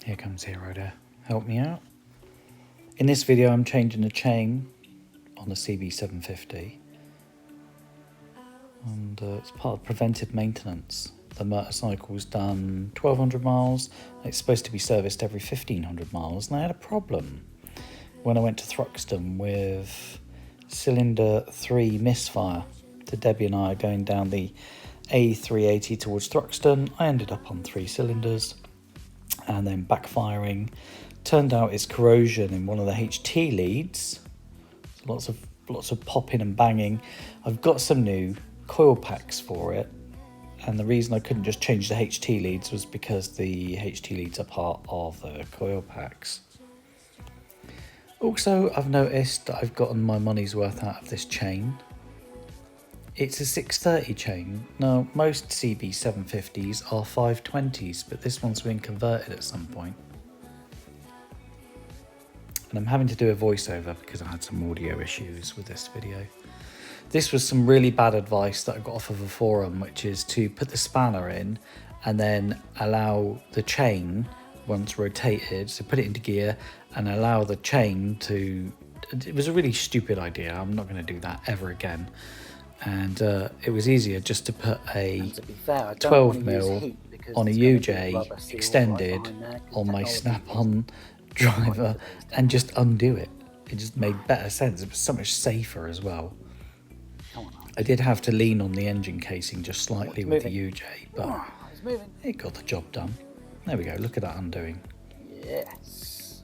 Here comes Hero to help me out. In this video I'm changing the chain on the CB750 and it's part of preventive maintenance. The motorcycle's done 1200 miles, it's supposed to be serviced every 1500 miles, and I had a problem when I went to Thruxton with cylinder 3 misfire. So Debbie and I are going down the A380 towards Thruxton. I ended up on 3 cylinders and then backfiring. Turned out it's corrosion in one of the HT leads. Lots of popping and banging. I've got some new coil packs for it, and the reason I couldn't just change the HT leads was because the HT leads are part of the coil packs. Also, I've noticed that I've gotten my money's worth out of this chain. It's a 630 chain. Now, most CB750s are 520s, but this one's been converted at some point. And I'm having to do a voiceover because I had some audio issues with this video. This was some really bad advice that I got off of a forum, which is to put the spanner in and then allow the chain, once rotated, so put it into gear and allow the chain to... It was a really stupid idea. I'm not going to do that ever again. And it was easier just to put a 12mm on a UJ extended on my snap-on driver and just undo it. It just made better sense. It was so much safer as well. I did have to lean on the engine casing just slightly with the UJ, but it got the job done. There we go, look at that undoing. Yes.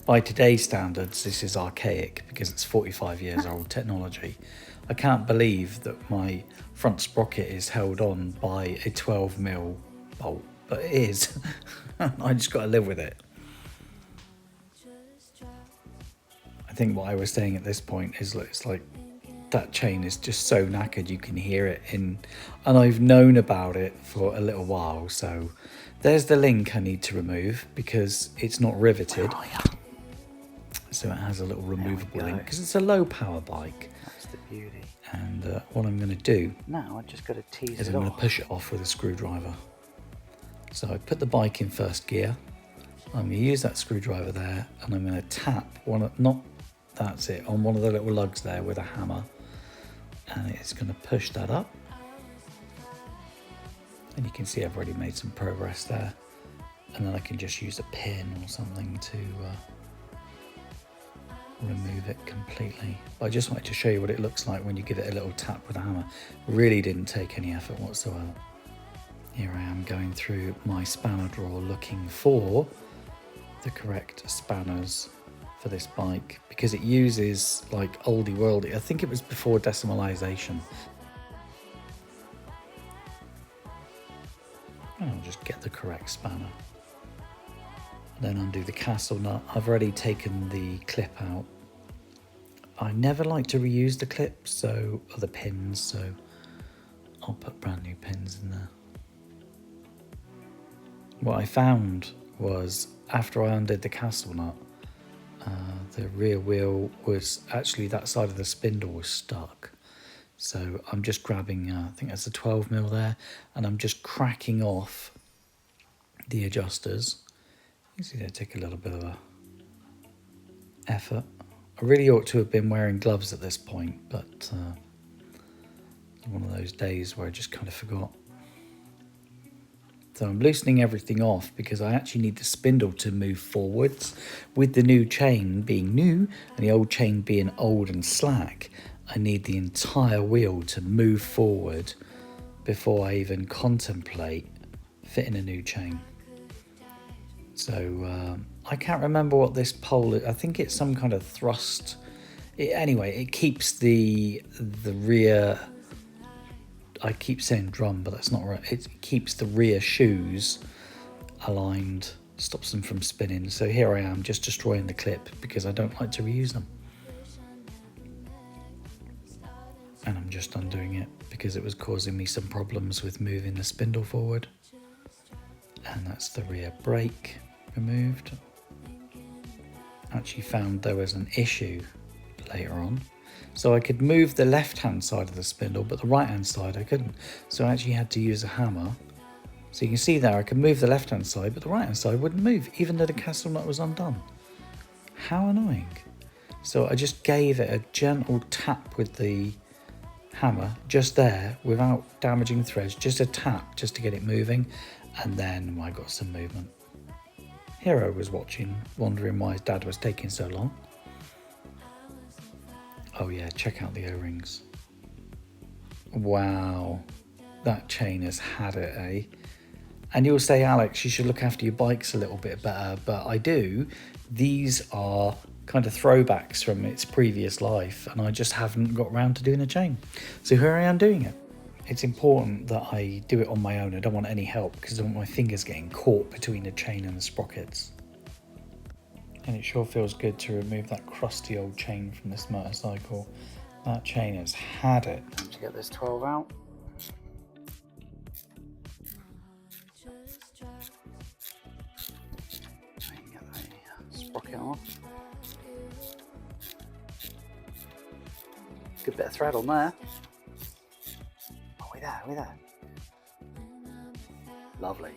By today's standards, this is archaic because it's 45 years old technology. I can't believe that my front sprocket is held on by a 12mm bolt, but it is. I just got to live with it. I think what I was saying at this point is that it's like that chain is just so knackered you can hear it in, and I've known about it for a little while, so there's the link I need to remove because it's not riveted. So it has a little removable link because it's a low power bike. That's the beauty. And what I'm going to do now I just got to tease is it I'm going off. to push it off with a screwdriver. So I put the bike in first gear. I'm going to use that screwdriver there, and I'm going to tap on one of the little lugs there with a hammer, and it's going to push that up. And you can see I've already made some progress there, and then I can just use a pin or something to remove it completely. But I just wanted to show you what it looks like when you give it a little tap with a hammer. Really didn't take any effort whatsoever. Here I am going through my spanner drawer looking for the correct spanners for this bike because it uses like oldie worldy. I think it was before decimalisation. And I'll just get the correct spanner. Then undo the castle nut. I've already taken the clip out. I never like to reuse the clips, or the pins, so I'll put brand new pins in there. What I found was after I undid the castle nut, the rear wheel was actually, that side of the spindle was stuck. So I'm just grabbing, I think that's a 12mm there, and I'm just cracking off the adjusters. You see they take a little bit of a effort. I really ought to have been wearing gloves at this point, but one of those days where I just kind of forgot. So I'm loosening everything off because I actually need the spindle to move forwards. With the new chain being new and the old chain being old and slack, I need the entire wheel to move forward before I even contemplate fitting a new chain. So I can't remember what this pole is. I think it's some kind of thrust. Anyway, it keeps the rear... I keep saying drum, but that's not right. It keeps the rear shoes aligned, stops them from spinning. So here I am just destroying the clip because I don't like to reuse them. And I'm just undoing it because it was causing me some problems with moving the spindle forward. And that's the rear brake removed. Actually found there was an issue later on. So I could move the left hand side of the spindle, but the right hand side I couldn't. So I actually had to use a hammer So you can see there I can move the left hand side, but the right hand side wouldn't move, even though the castle nut was undone. How annoying. So I just gave it a gentle tap with the hammer just there without damaging threads, just a tap just to get it moving, and then I got some movement. Hero was watching, wondering why his dad was taking so long. Oh yeah, check out the O-rings. Wow, that chain has had it, eh? And you'll say, Alex, you should look after your bikes a little bit better, but I do. These are kind of throwbacks from its previous life, and I just haven't got around to doing a chain. So here I am doing it. It's important that I do it on my own. I don't want any help because I don't want my fingers getting caught between the chain and the sprockets. And it sure feels good to remove that crusty old chain from this motorcycle. That chain has had it. Time to get this 12 out. Get the sprocket off. Good bit of thread on there. Oh, wait there, wait there. Lovely.